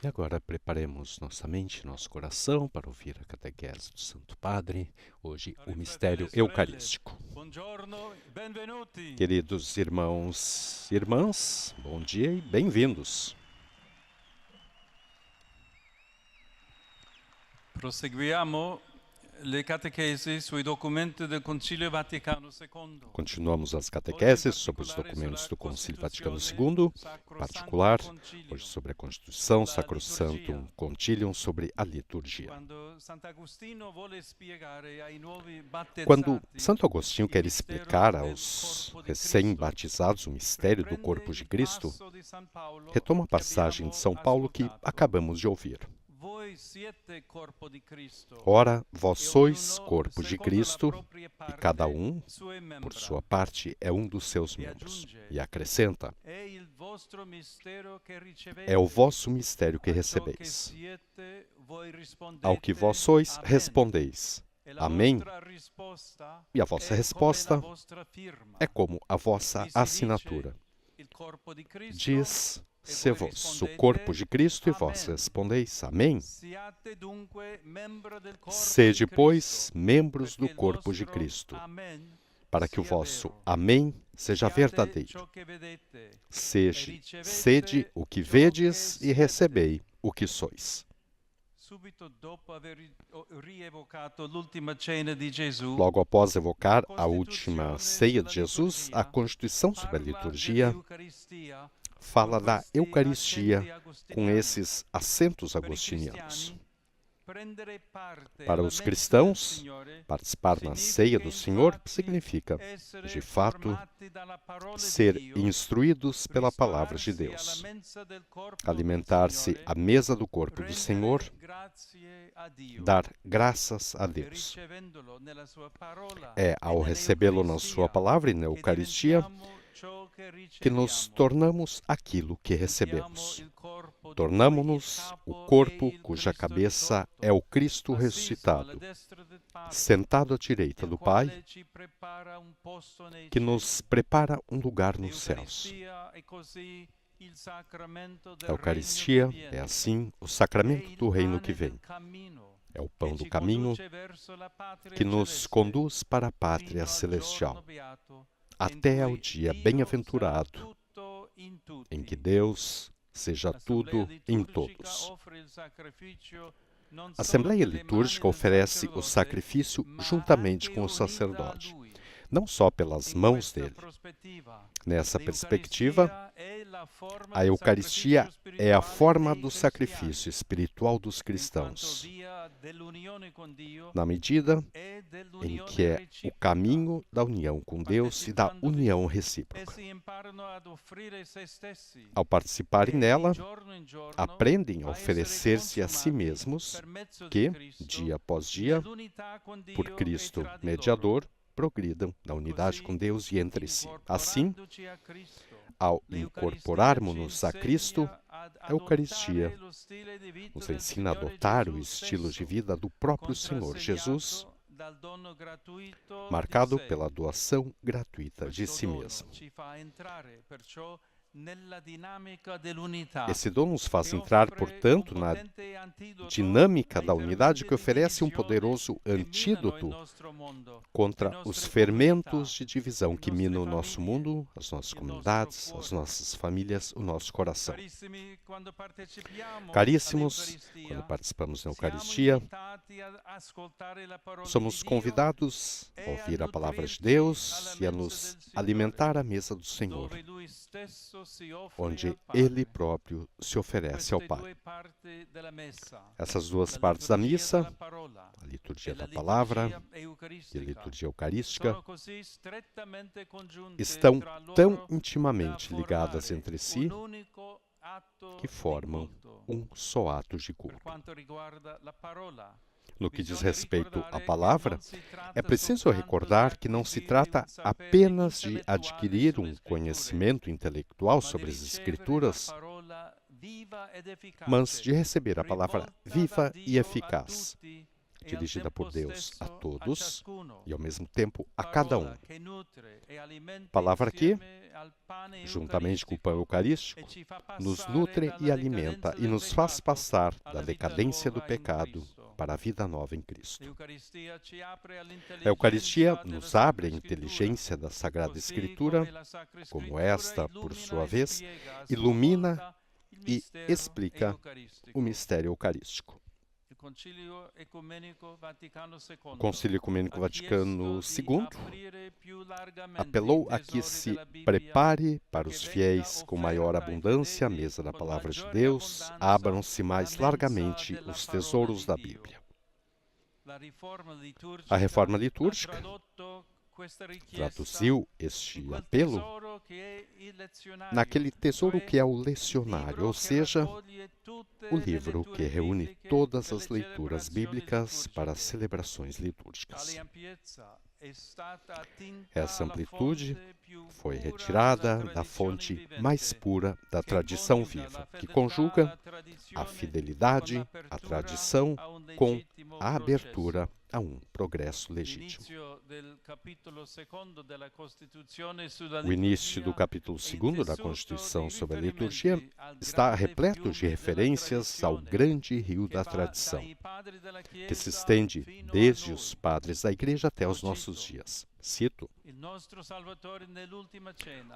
E agora preparemos nossa mente, nosso coração para ouvir a catequese do Santo Padre, hoje o mistério eucarístico. Queridos irmãos e irmãs, bom dia e bem-vindos. Proseguiamo le catechesi sui documenti del Concilio Vaticano II. Continuamos as catequeses sobre os documentos do Concílio Vaticano II, em particular, hoje sobre a Constituição, Sacrosantum Concilium, sobre a liturgia. Quando Santo Agostinho quer explicar aos recém-batizados o mistério do corpo de Cristo, retoma a passagem de São Paulo que acabamos de ouvir. Ora, vós sois corpo de Cristo, e cada um, por sua parte, é um dos seus membros. E acrescenta, é o vosso mistério que recebeis. Ao que vós sois, respondeis, Amém. E a vossa resposta é como a vossa assinatura. Diz-se vos o corpo de Cristo e vós respondeis, Amém. Sede, pois, membros do corpo de Cristo, para que o vosso Amém seja verdadeiro. Sede o que vedes e recebei o que sois. Logo após evocar a última ceia de Jesus, a Constituição sobre a liturgia fala da Eucaristia com esses acentos agostinianos. Para os cristãos, participar na ceia do Senhor significa, de fato, ser instruídos pela palavra de Deus. Alimentar-se à mesa do corpo do Senhor, dar graças a Deus. É ao recebê-lo na sua palavra e na Eucaristia que nos tornamos aquilo que recebemos. Tornamo-nos o corpo cuja cabeça é o Cristo ressuscitado, sentado à direita do Pai, que nos prepara um lugar nos céus. A Eucaristia é, assim, o sacramento do reino que vem. É o pão do caminho que nos conduz para a pátria celestial, até ao dia bem-aventurado, em que Deus seja tudo em todos. A Assembleia Litúrgica oferece o sacrifício juntamente com o sacerdote, não só pelas mãos dele. Nessa perspectiva, a Eucaristia é a forma do sacrifício espiritual dos cristãos, na medida em que é o caminho da união com Deus e da união recíproca. Ao participarem nela, aprendem a oferecer-se a si mesmos, que, dia após dia, por Cristo mediador, progridam na unidade com Deus e entre si. Assim, ao incorporarmos-nos a Cristo, a Eucaristia nos ensina a adotar o estilo de vida do próprio Senhor Jesus, marcado pela doação gratuita de si mesmo. Esse dom nos faz entrar, portanto, na dinâmica da unidade que oferece um poderoso antídoto contra os fermentos de divisão que minam o nosso mundo, as nossas comunidades, as nossas famílias, o nosso coração. Caríssimos, quando participamos da Eucaristia, somos convidados a ouvir a palavra de Deus e a nos alimentar à mesa do Senhor, onde Ele próprio se oferece ao Pai. Essas duas partes da missa, a liturgia da palavra e a liturgia eucarística, estão tão intimamente ligadas entre si que formam um só ato de culto. No que diz respeito à palavra, é preciso recordar que não se trata apenas de adquirir um conhecimento intelectual sobre as Escrituras, mas de receber a palavra viva e eficaz, dirigida por Deus a todos e, ao mesmo tempo, a cada um. Palavra que, juntamente com o pão eucarístico, nos nutre e alimenta e nos faz passar da decadência do pecado para a vida nova em Cristo. A Eucaristia nos abre a inteligência da Sagrada Escritura, como esta, por sua vez, ilumina e explica o mistério eucarístico. O Concílio Ecumênico Vaticano II apelou a que se prepare para os fiéis com maior abundância a mesa da Palavra de Deus, abram-se mais largamente os tesouros da Bíblia. A reforma litúrgica traduziu este apelo naquele tesouro que é o lecionário, ou seja, o livro que reúne todas as leituras bíblicas para as celebrações litúrgicas. Essa amplitude foi retirada da fonte mais pura da tradição viva, que conjuga a fidelidade à tradição com a abertura a um progresso legítimo. O início do capítulo 2 da Constituição sobre a Liturgia está repleto de referências ao grande rio da tradição, que se estende desde os padres da Igreja até os nossos dias. Cito: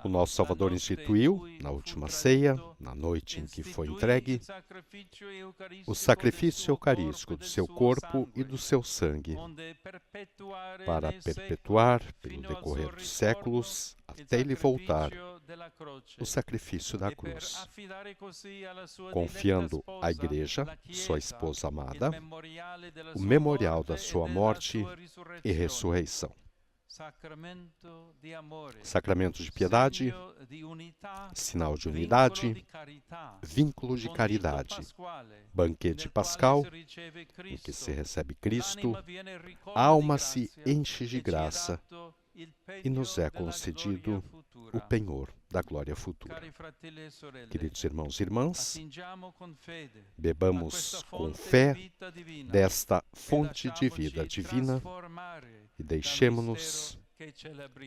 o nosso Salvador instituiu, na última ceia, na noite em que foi entregue, o sacrifício eucarístico do seu corpo e do seu sangue, para perpetuar, pelo decorrer dos séculos, até ele voltar, o sacrifício da cruz, confiando à Igreja, sua esposa amada, o memorial da sua morte e ressurreição. Sacramento de piedade, sinal de unidade, vínculo de caridade, banquete pascal, em que se recebe Cristo, a alma se enche de graça e nos é concedido o penhor da glória futura. Queridos irmãos e irmãs, bebamos com fé desta fonte de vida divina e deixemo-nos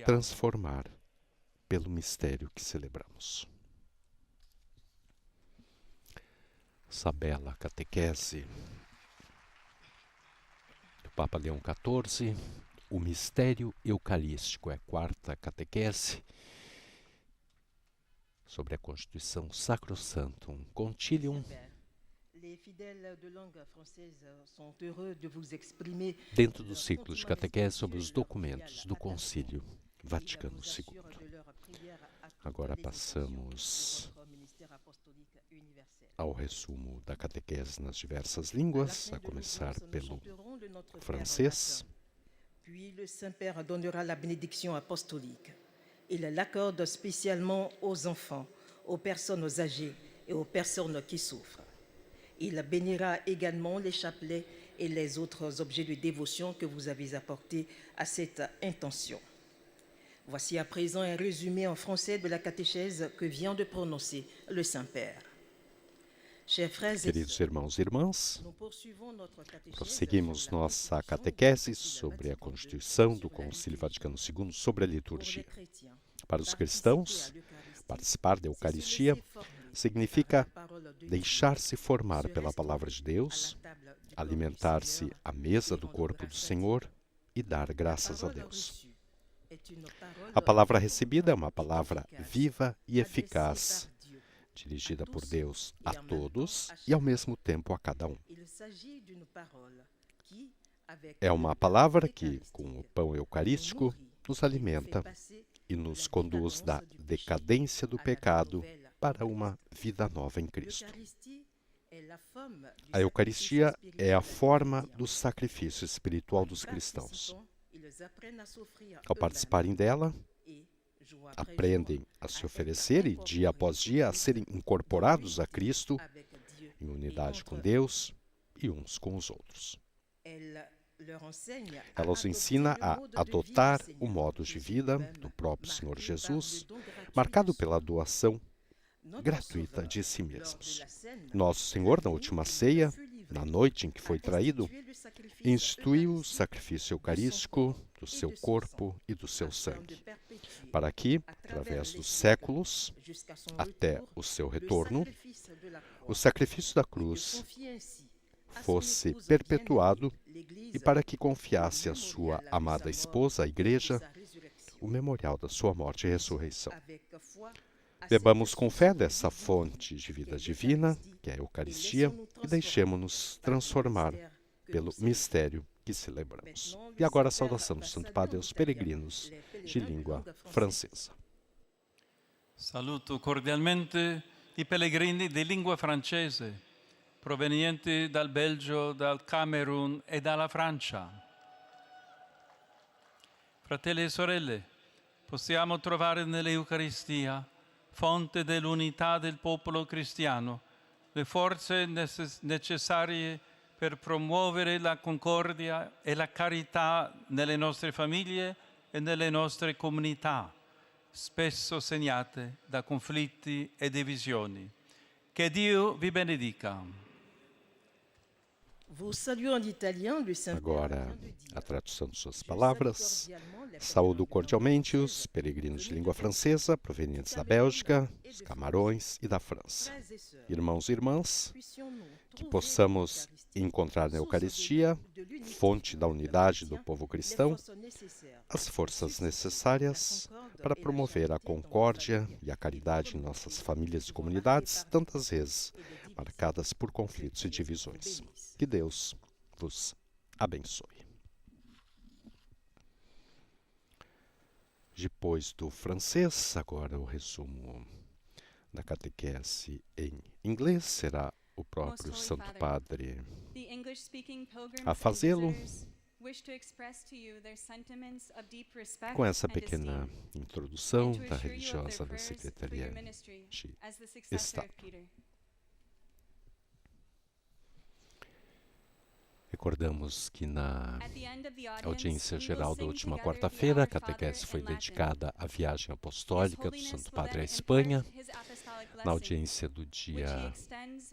transformar pelo mistério que celebramos. Essa bela catequese do Papa Leão XIV, o mistério eucarístico, é a quarta catequese sobre a Constituição Sacrosanctum Concilium. Dentro do ciclo de catequese sobre os documentos do Concílio Vaticano II. Agora passamos ao resumo da catequese nas diversas línguas, a começar pelo francês. Puis le Saint-Père donnera la bénédiction apostolique. Il l'accorde spécialement aux enfants, aux personnes âgées et aux personnes qui souffrent. Il bénira également les chapelets et les autres objets de dévotion que vous avez apportés à cette intention. Voici à présent un résumé en français de la catéchèse que vient de prononcer le Saint-Père. Queridos irmãos e irmãs, prosseguimos nossa catequese sobre a Constituição do Concílio Vaticano II sobre a liturgia. Para os cristãos, participar da Eucaristia significa deixar-se formar pela Palavra de Deus, alimentar-se à mesa do corpo do Senhor e dar graças a Deus. A palavra recebida é uma palavra viva e eficaz, dirigida por Deus a todos e, ao mesmo tempo, a cada um. É uma palavra que, com o pão eucarístico, nos alimenta e nos conduz da decadência do pecado para uma vida nova em Cristo. A Eucaristia é a forma do sacrifício espiritual dos cristãos. Ao participarem dela, aprendem a se oferecer e, dia após dia, a serem incorporados a Cristo em unidade com Deus e uns com os outros. Ela os ensina a adotar o modo de vida do próprio Senhor Jesus, marcado pela doação gratuita de si mesmos. Nosso Senhor, na última ceia, na noite em que foi traído, instituiu o sacrifício eucarístico do seu corpo e do seu sangue, para que, através dos séculos, até o seu retorno, o sacrifício da cruz fosse perpetuado e para que confiasse à sua amada esposa, a Igreja, o memorial da sua morte e ressurreição. Bebamos com fé dessa fonte de vida divina, que é a Eucaristia, e deixemo-nos transformar pelo mistério que celebramos. E agora a saudação do Santo Padre aos peregrinos de língua francesa. Saluto cordialmente i pellegrini di lingua francese, provenienti dal Belgio, dal Camerun e dalla Francia. Fratelli e sorelle, possiamo trovare nell'Eucaristia, fonte dell'unità del popolo cristiano, le forze necessarie per promuovere la concordia e la carità nelle nostre famiglie e nelle nostre comunità, spesso segnate da conflitti e divisioni. Che Dio vi benedica. Agora, a tradução de suas palavras. Saúdo cordialmente os peregrinos de língua francesa, provenientes da Bélgica, dos Camarões e da França. Irmãos e irmãs, que possamos encontrar na Eucaristia, fonte da unidade do povo cristão, as forças necessárias para promover a concórdia e a caridade em nossas famílias e comunidades, tantas vezes marcadas por conflitos e divisões. Que Deus vos abençoe. Depois do francês, agora o resumo da catequese em inglês será o próprio Santo Padre a fazê-lo. Com essa pequena introdução da religiosa da Secretaria de Estado. Recordamos que na audiência geral da última quarta-feira, a catequese foi dedicada à viagem apostólica do Santo Padre à Espanha. Na audiência do dia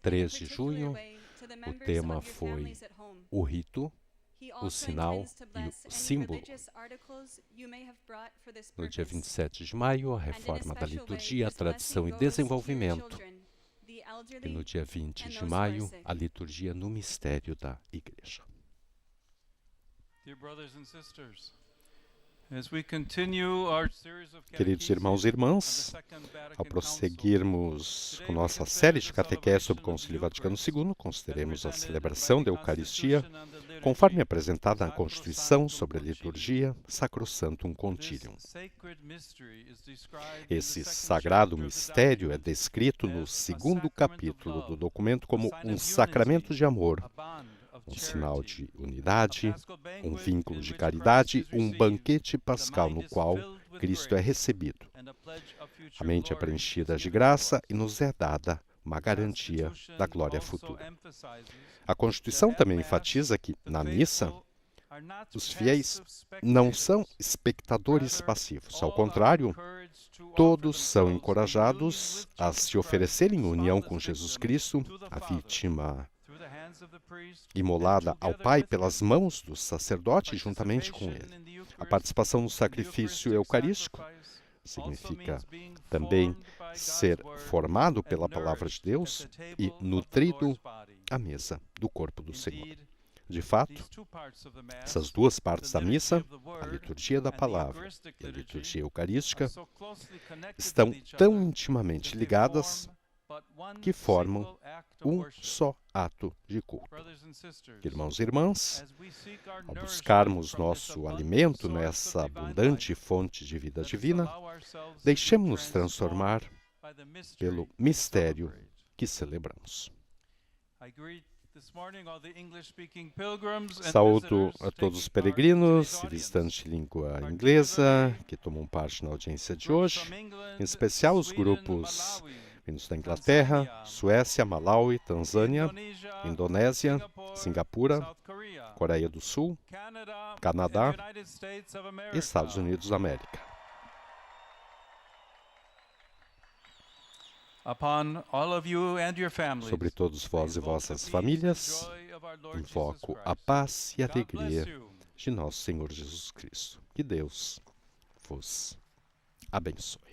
3 de junho, o tema foi o rito, o sinal e o símbolo. No dia 27 de maio, a reforma da liturgia, a tradição e desenvolvimento. E no dia 20 de maio, a liturgia no mistério da Igreja. Queridos irmãos e irmãs, ao prosseguirmos com nossa série de catequese sobre o Concílio Vaticano II, consideremos a celebração da Eucaristia, conforme apresentada na Constituição sobre a Liturgia Sacrosanctum Concilium. Esse sagrado mistério é descrito no 2º capítulo do documento como um sacramento de amor, um sinal de unidade, um vínculo de caridade, um banquete pascal no qual Cristo é recebido. A mente é preenchida de graça e nos é dada uma garantia da glória futura. A Constituição também enfatiza que, na missa, os fiéis não são espectadores passivos. Ao contrário, todos são encorajados a se oferecerem em união com Jesus Cristo, a vítima imolada ao Pai pelas mãos do sacerdote juntamente com ele. A participação no sacrifício eucarístico significa também ser formado pela palavra de Deus e nutrido à mesa do corpo do Senhor. De fato, essas duas partes da missa, a liturgia da palavra e a liturgia eucarística, estão tão intimamente ligadas que formam um só ato de culto. Irmãos e irmãs, ao buscarmos nosso alimento nessa abundante fonte de vida divina, deixemos-nos transformar pelo mistério que celebramos. Saúdo a todos os peregrinos e visitantes de língua inglesa que tomam parte na audiência de hoje, em especial os grupos vindos da Inglaterra, Suécia, Malawi, Tanzânia, Indonésia, Singapura, Coreia do Sul, Canadá e Estados Unidos da América. Sobre todos vós e vossas famílias, Invoco a paz e a alegria de nosso Senhor Jesus Cristo. Que Deus vos abençoe.